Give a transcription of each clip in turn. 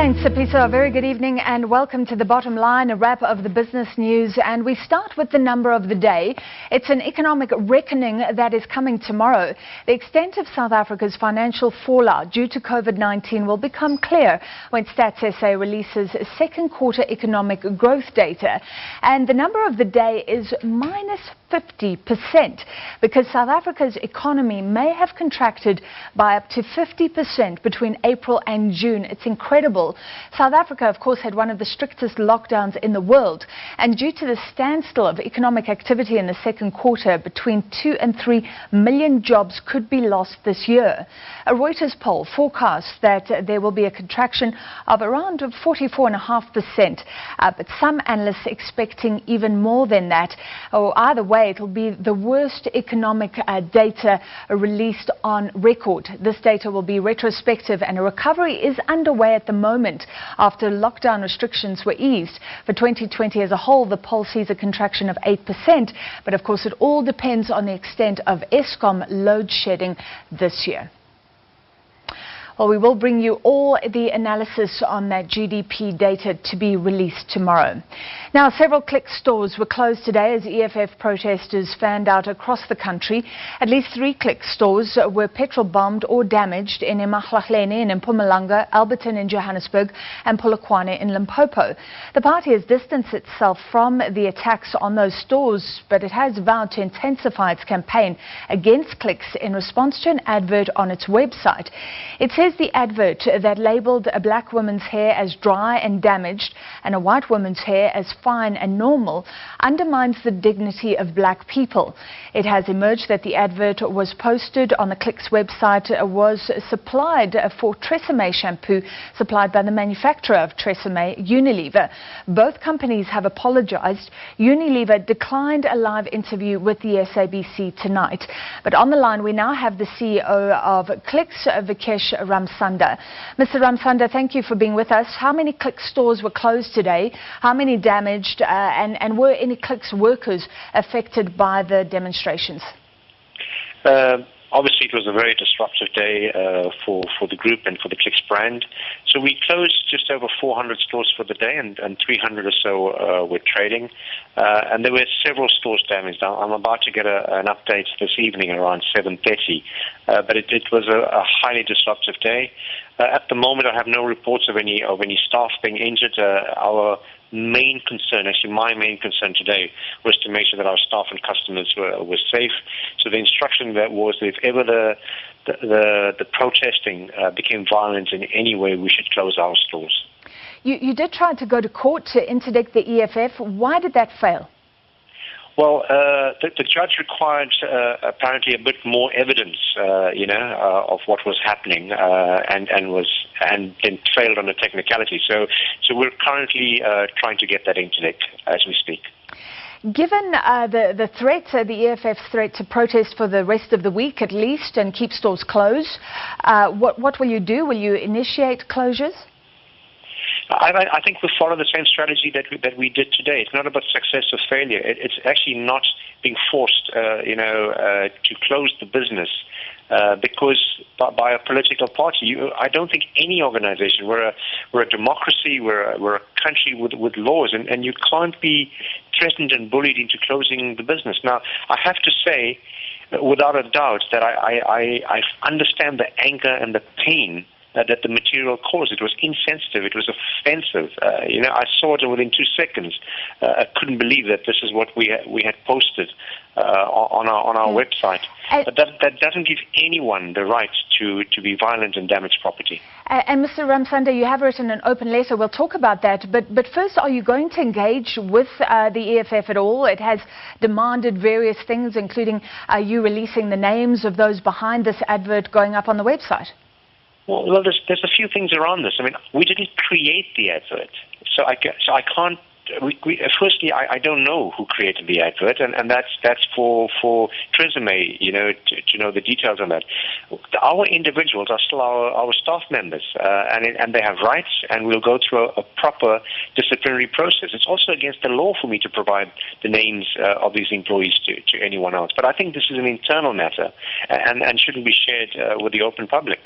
Thanks, Sapisa. A very good evening and welcome to The Bottom Line, a wrap of the business news. And we start with the number of the day. It's an economic reckoning that is coming tomorrow. The extent of South Africa's financial fallout due to COVID-19 will become clear when Stats SA releases second quarter economic growth data. And the number of the day is minus 50% because South Africa's economy may have contracted by up to 50% between April and June. It's incredible. South Africa, of course, had one of the strictest lockdowns in the world, and due to the standstill of economic activity in the second quarter, between 2 and 3 million jobs could be lost this year. A Reuters poll forecasts that there will be a contraction of around 44.5%, but some analysts expecting even more than that. Or either way, it will be the worst economic data released on record. This data will be retrospective, and a recovery is underway at the moment after lockdown restrictions were eased. For 2020 as a whole, the poll sees a contraction of 8%, but of course it all depends on the extent of Eskom load shedding this year. Well, we will bring you all the analysis on that GDP data to be released tomorrow. Now, several Clicks stores were closed today as EFF protesters fanned out across the country. At least 3 Clicks stores were petrol bombed or damaged in eMaglahleni in Mpumalanga, Alberton in Johannesburg, and Polokwane in Limpopo. The party has distanced itself from the attacks on those stores, but it has vowed to intensify its campaign against Clicks in response to an advert on its website. It says the advert that labelled a black woman's hair as dry and damaged and a white woman's hair as fine and normal undermines the dignity of black people. It has emerged that the advert was posted on the Clicks website was supplied for Tresemme shampoo supplied by the manufacturer of Tresemme, Unilever. Both companies have apologized. Unilever declined a live interview with the SABC tonight. But on the line we now have the CEO of Clicks, Vikesh Ramsanda. Mr. Ramsanda, thank you for being with us. How many Clicks stores were closed today? How many damaged? And were any Clicks workers affected by the demonstrations? Obviously, it was a very disruptive day for the group and for the Clicks brand. So we closed just over 400 stores for the day, and 300 or so were trading. And there were several stores damaged. I'm about to get an update this evening around 7:30. But it was a highly disruptive day. At the moment, I have no reports of any staff being injured. Our main concern, actually my main concern today, was to make sure that our staff and customers were safe. So the instruction that was that if ever the protesting became violent in any way, we should close our stores. You did try to go to court to interdict the EFF. Why did that fail? Well, the judge required apparently a bit more evidence, of what was happening, and then failed on the technicality. So we're currently trying to get that interdict as we speak. Given the threat, the EFF's threat to protest for the rest of the week at least and keep stores closed, what will you do? Will you initiate closures? I think we'll follow the same strategy that we did today. It's not about success or failure. It's actually not being forced, to close the business because by a political party. I don't think any organization. We're a democracy. We're a country with laws, and you can't be threatened and bullied into closing the business. Now, I have to say, without a doubt, that I understand the anger and the pain that the material caused. It was insensitive. It was offensive. I saw it within 2 seconds. I couldn't believe that this is what we had posted on our website. But that doesn't give anyone the right to be violent and damage property. And Mr. Ramsanda, you have written an open letter. We'll talk about that. But first, are you going to engage with the EFF at all? It has demanded various things, including you releasing the names of those behind this advert going up on the website. Well, there's a few things around this. I mean, we didn't create the advert, so I can't. Firstly, I don't know who created the advert, and that's for Tresemme, to know the details on that. Our individuals are still our staff members, and they have rights, and we'll go through a proper disciplinary process. It's also against the law for me to provide the names of these employees to anyone else. But I think this is an internal matter, and shouldn't be shared with the open public.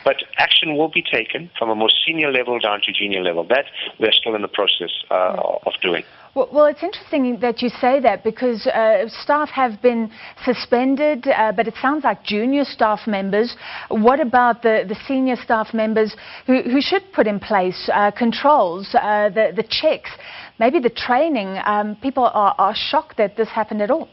But action will be taken from a more senior level down to junior level. That we're still in the process of doing. Well, it's interesting that you say that because staff have been suspended, but it sounds like junior staff members. What about the senior staff members who should put in place controls, the checks, maybe the training? People are shocked that this happened at all.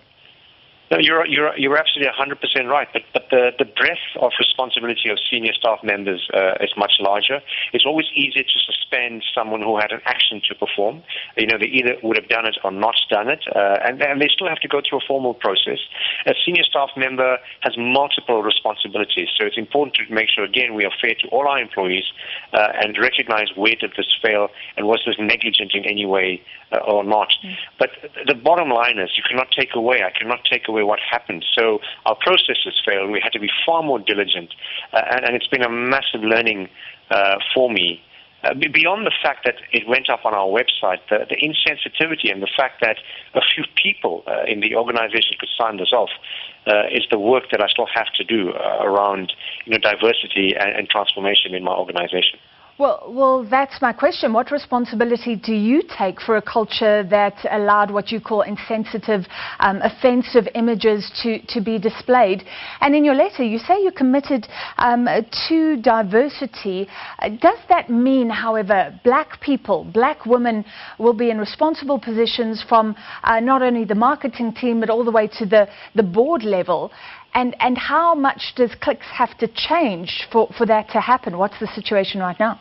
No, you're absolutely 100% right. But the breadth of responsibility of senior staff members is much larger. It's always easier to suspend someone who had an action to perform. They either would have done it or not done it, and they still have to go through a formal process. A senior staff member has multiple responsibilities, so it's important to make sure, again, we are fair to all our employees and recognize where did this fail and was this negligent in any way or not. But the bottom line is I cannot take away what happened. So our processes failed. We had to be far more diligent, and it's been a massive learning for me. Beyond the fact that it went up on our website, the insensitivity and the fact that a few people in the organization could sign this off is the work that I still have to do around diversity and transformation in my organization. Well, that's my question. What responsibility do you take for a culture that allowed what you call insensitive, offensive images to be displayed? And in your letter, you say you're committed to diversity. Does that mean, however, black people, black women will be in responsible positions from not only the marketing team, but all the way to the board level? And how much does Clicks have to change for that to happen? What's the situation right now?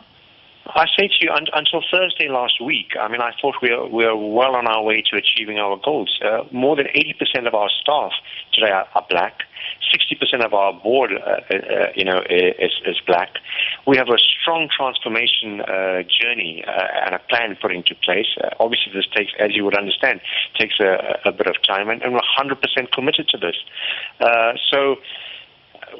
I say to you, until Thursday last week, I thought we are well on our way to achieving our goals. More than 80% of our staff today are black. 60% of our board, is black. We have a strong transformation journey and a plan put into place. Obviously, this takes, as you would understand, takes a bit of time, and we're 100% committed to this. So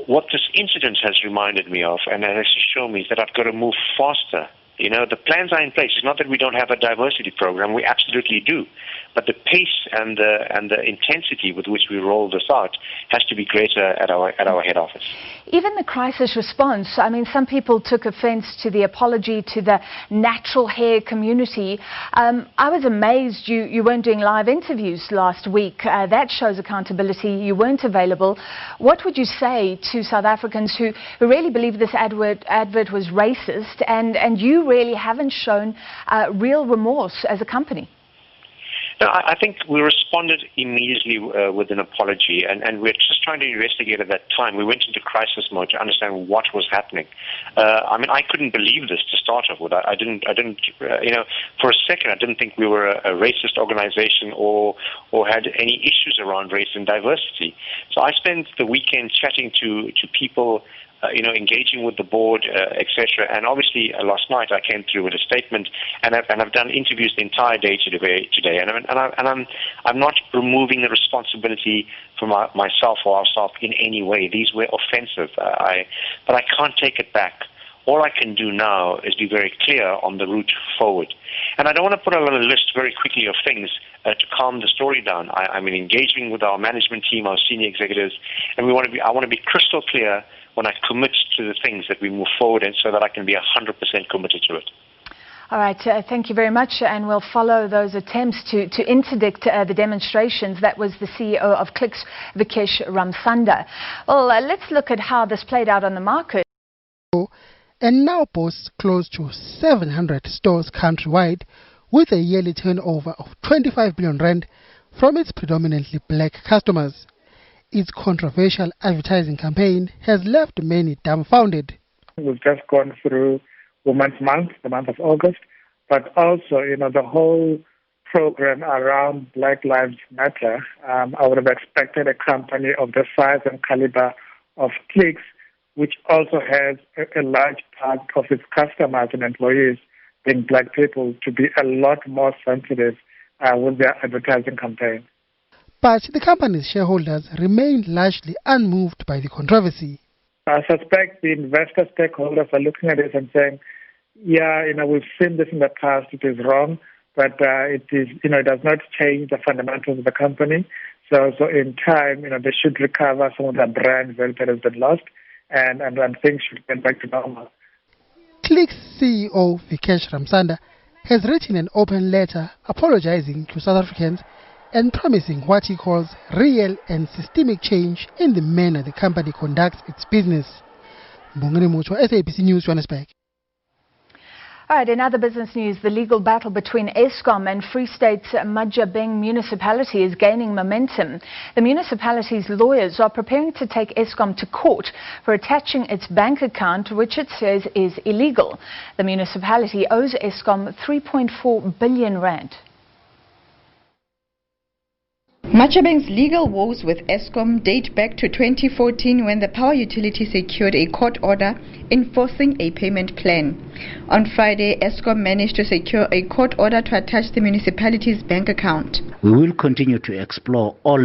what this incident has reminded me of, and has shown me, is that I've got to move faster. The plans are in place. It's not that we don't have a diversity program. We absolutely do. But the pace and the intensity with which we roll this out has to be greater at our head office. Even the crisis response, some people took offense to the apology to the natural hair community. I was amazed you weren't doing live interviews last week. That shows accountability. You weren't available. What would you say to South Africans who really believe this advert was racist and you really haven't shown real remorse as a company? No, I think we responded immediately with an apology, and we're just trying to investigate at that time. We went into crisis mode to understand what was happening. I couldn't believe this to start off with. I didn't, for a second, I didn't think we were a racist organization or had any issues around race and diversity. So I spent the weekend chatting to people, engaging with the board, etc. And obviously, last night I came through with a statement, and I've done interviews the entire day today. And I'm not removing the responsibility from myself or our staff in any way. These were offensive, but I can't take it back. All I can do now is be very clear on the route forward. And I don't want to put on a list very quickly of things to calm the story down. I'm engaging with our management team, our senior executives, and I want to be crystal clear when I commit to the things that we move forward in, so that I can be 100% committed to it. All right, thank you very much, and we'll follow those attempts to interdict the demonstrations. That was the CEO of Clicks, Vikesh Ramsanda. Well, let's look at how this played out on the market. And now boasts close to 700 stores countrywide with a yearly turnover of 25 billion rand from its predominantly black customers. Its controversial advertising campaign has left many dumbfounded. We've just gone through Women's Month, the month of August, but also, the whole program around Black Lives Matter. I would have expected a company of the size and caliber of Clicks, which also has a large part of its customers and employees being black people, to be a lot more sensitive with their advertising campaign. But the company's shareholders remain largely unmoved by the controversy. I suspect the investor stakeholders are looking at this and saying, we've seen this in the past, it is wrong, but it does not change the fundamentals of the company. So in time, they should recover some of the brand value that has been lost, and things should get back to normal. Click's CEO Vikesh Ramsanda has written an open letter apologizing to South Africans and promising what he calls real and systemic change in the manner the company conducts its business. Mbongeni Muchwa, SABC News, Johannesburg. All right, in other business news, the legal battle between Eskom and Free State's Majabeng municipality is gaining momentum. The municipality's lawyers are preparing to take Eskom to court for attaching its bank account, which it says is illegal. The municipality owes Eskom 3.4 billion rand. Majabeng's legal woes with Eskom date back to 2014 when the power utility secured a court order enforcing a payment plan. On Friday, Eskom managed to secure a court order to attach the municipality's bank account. We will continue to explore all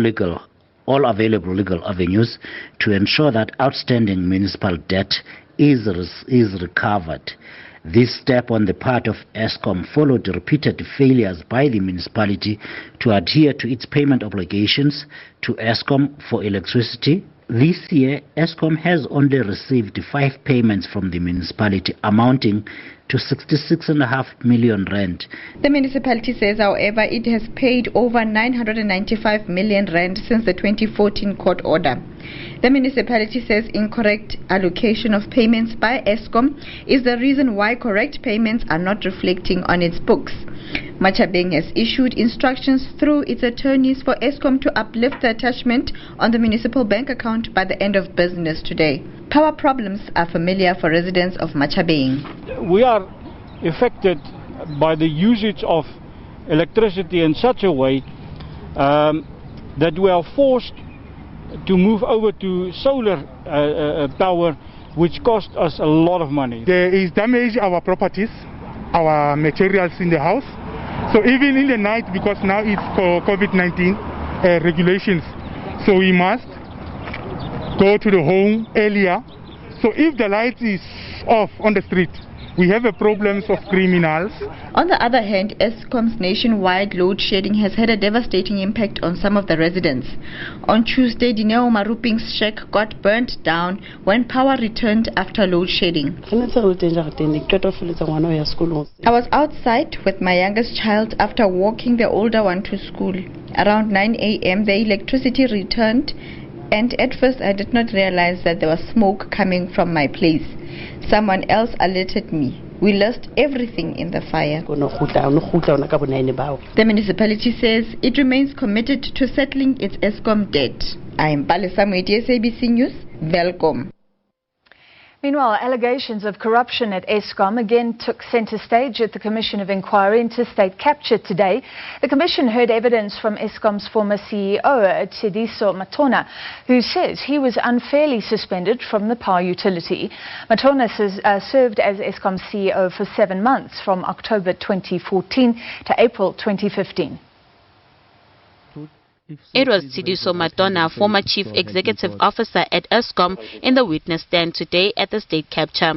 available legal avenues to ensure that outstanding municipal debt is recovered. This step on the part of Eskom followed repeated failures by the municipality to adhere to its payment obligations to Eskom for electricity. This year, Eskom has only received 5 payments from the municipality amounting to 66.5 million rand. The municipality says, however, it has paid over 995 million rand since the 2014 court order. The municipality says incorrect allocation of payments by Eskom is the reason why correct payments are not reflecting on its books. Majabeng has issued instructions through its attorneys for Eskom to uplift the attachment on the municipal bank account by the end of business today. Power problems are familiar for residents of Majabeng. We are affected by the usage of electricity in such a way that we are forced to move over to solar power, which costs us a lot of money. There is damage our properties, our materials in the house. So even in the night, because now it's for COVID-19 regulations, so we must go to the home earlier. So if the light is off on the street, we have a problem of criminals. On the other hand, Eskom's nationwide load shedding has had a devastating impact on some of the residents. On Tuesday, Dineo Maruping's shack got burnt down when power returned after load shedding. I was outside with my youngest child after walking the older one to school. Around 9 a.m. the electricity returned, and at first I did not realize that there was smoke coming from my place. Someone else alerted me. We lost everything in the fire. The municipality says it remains committed to settling its Eskom debt. I am Pale Samueti, SABC News. Welcome. Meanwhile, allegations of corruption at Eskom again took centre stage at the Commission of Inquiry into State Capture today. The Commission heard evidence from Eskom's former CEO, Tshidiso Matona, who says he was unfairly suspended from the power utility. Matona served as Eskom's CEO for 7 months, from October 2014 to April 2015. It was Tshidiso Matona, former Chief Executive Officer at Eskom, in the witness stand today at the state capture.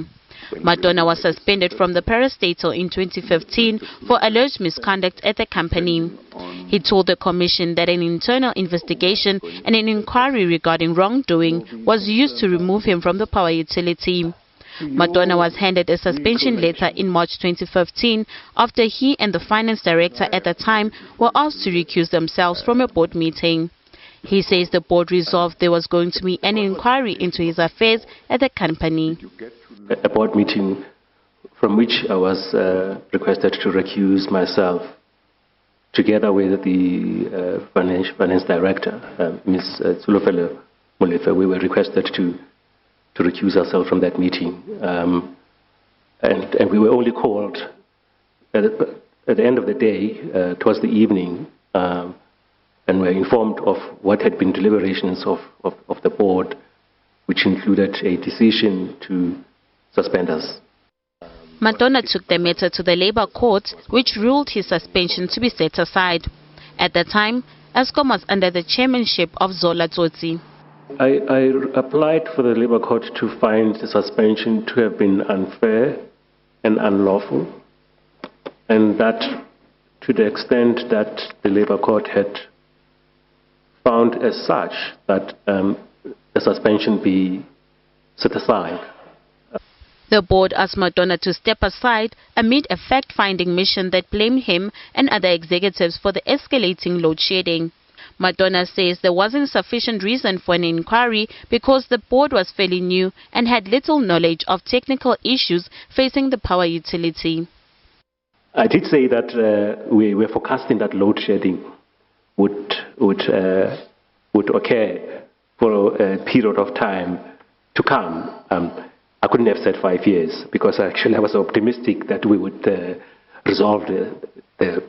Matona was suspended from the parastatal in 2015 for alleged misconduct at the company. He told the commission that an internal investigation and an inquiry regarding wrongdoing was used to remove him from the power utility. Matona was handed a suspension letter in March 2015 after he and the finance director at the time were asked to recuse themselves from a board meeting. He says the board resolved there was going to be an inquiry into his affairs at the company. A board meeting from which I was requested to recuse myself, together with the finance director, Ms. Tsulofelo Molefe. We were requested to recuse ourselves from that meeting. And we were only called at the end of the day, towards the evening, and were informed of what had been deliberations of the board, which included a decision to suspend us. Matona took the matter to the Labour Court, which ruled his suspension to be set aside. At the time, Eskom was under the chairmanship of Zola Tsotsi. I applied for the Labour Court to find the suspension to have been unfair and unlawful, and that to the extent that the Labour Court had found as such that the suspension be set aside. The board asked Madonna to step aside amid a fact-finding mission that blamed him and other executives for the escalating load shedding. Madonna says there wasn't sufficient reason for an inquiry because the board was fairly new and had little knowledge of technical issues facing the power utility. I did say that we were forecasting that load shedding would occur for a period of time to come. I couldn't have said 5 years because actually I was optimistic that we would resolve the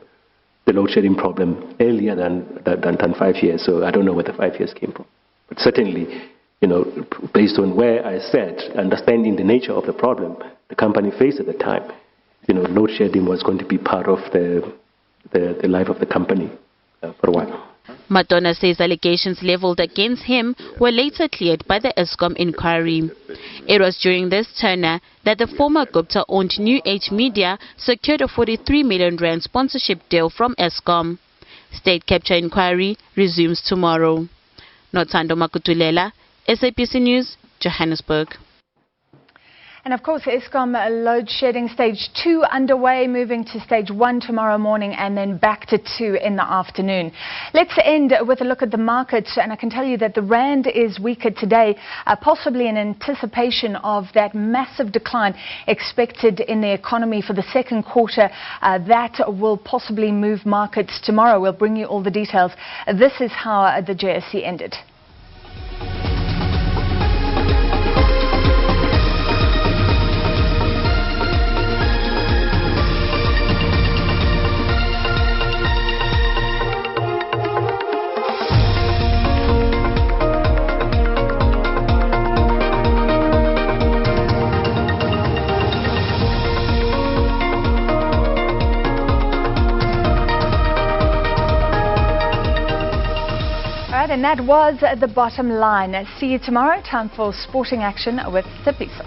load shedding problem earlier than 5 years. So I don't know where the 5 years came from. But certainly, based on where I sat, understanding the nature of the problem the company faced at the time, load shedding was going to be part of the life of the company for a while. Madonna says allegations leveled against him were later cleared by the Eskom inquiry. It was during this tenure that the former Gupta-owned New Age Media secured a 43 million rand sponsorship deal from Eskom. State capture inquiry resumes tomorrow. Nothando Makutulela, SABC News, Johannesburg. And of course, Eskom load shedding stage 2 underway, moving to stage 1 tomorrow morning and then back to 2 in the afternoon. Let's end with a look at the markets, and I can tell you that the rand is weaker today, possibly in anticipation of that massive decline expected in the economy for the second quarter. That will possibly move markets tomorrow. We'll bring you all the details. This is how the JSE ended. And that was the bottom line. See you tomorrow. Time for sporting action with Sipiso.